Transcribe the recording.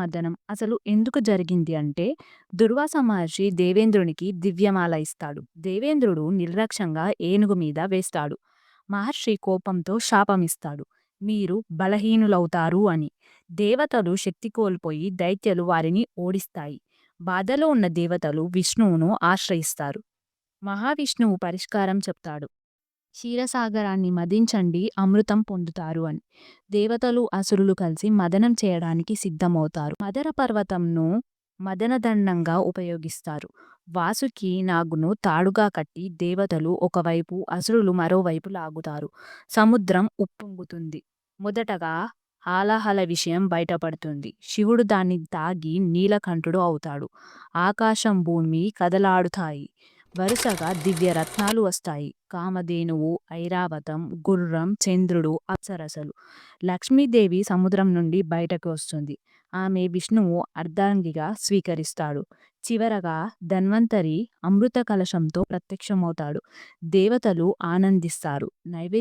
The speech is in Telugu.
మదనం అసలు ఎందుకు జరిగింది అంటే, దుర్వాస మహర్షి దేవేంద్రునికి దివ్యమాల ఇస్తాడు. దేవేంద్రుడు నిర్లక్ష్యంగా ఏనుగు మీద వేస్తాడు. మహర్షి కోపంతో శాపమిస్తాడు. మీరు బలహీనులవుతారు అని. దేవతలు శక్తి కోల్పోయి దైత్యులు వారిని ఓడిస్తాయి. బాధలో ఉన్న దేవతలు విష్ణువును ఆశ్రయిస్తారు. మహావిష్ణువు పరిష్కారం చెప్తాడు. క్షీరసాగరాన్ని మదించండి అమృతం పొందుతారు అని. దేవతలు అసురులు కలిసి మదనం చేయడానికి సిద్ధమవుతారు. మదర పర్వతంను మదనదండంగా ఉపయోగిస్తారు. వాసుకి నాగును తాడుగా కట్టి దేవతలు ఒకవైపు అసురులు మరోవైపు లాగుతారు. సముద్రం ఉప్పొంగుతుంది. మొదటగా హాలాహల విషయం బయటపడుతుంది. శివుడు దాన్ని తాగి నీలకంఠుడు అవుతాడు. ఆకాశం భూమి కదలాడుతాయి. వరుసగా దివ్య రత్నాలు వస్తాయి. కామధేనువు, ఐరావతం, గుర్రం, చంద్రుడు, అప్సరసలు. లక్ష్మీదేవి సముద్రం నుండి బయటకు వస్తుంది. ఆమె విష్ణువు అర్ధాంగిగా స్వీకరిస్తాడు. చివరగా ధన్వంతరి అమృత కలశంతో ప్రత్యక్షమవుతాడు. దేవతలు ఆనందిస్తారు. నైవేద్యం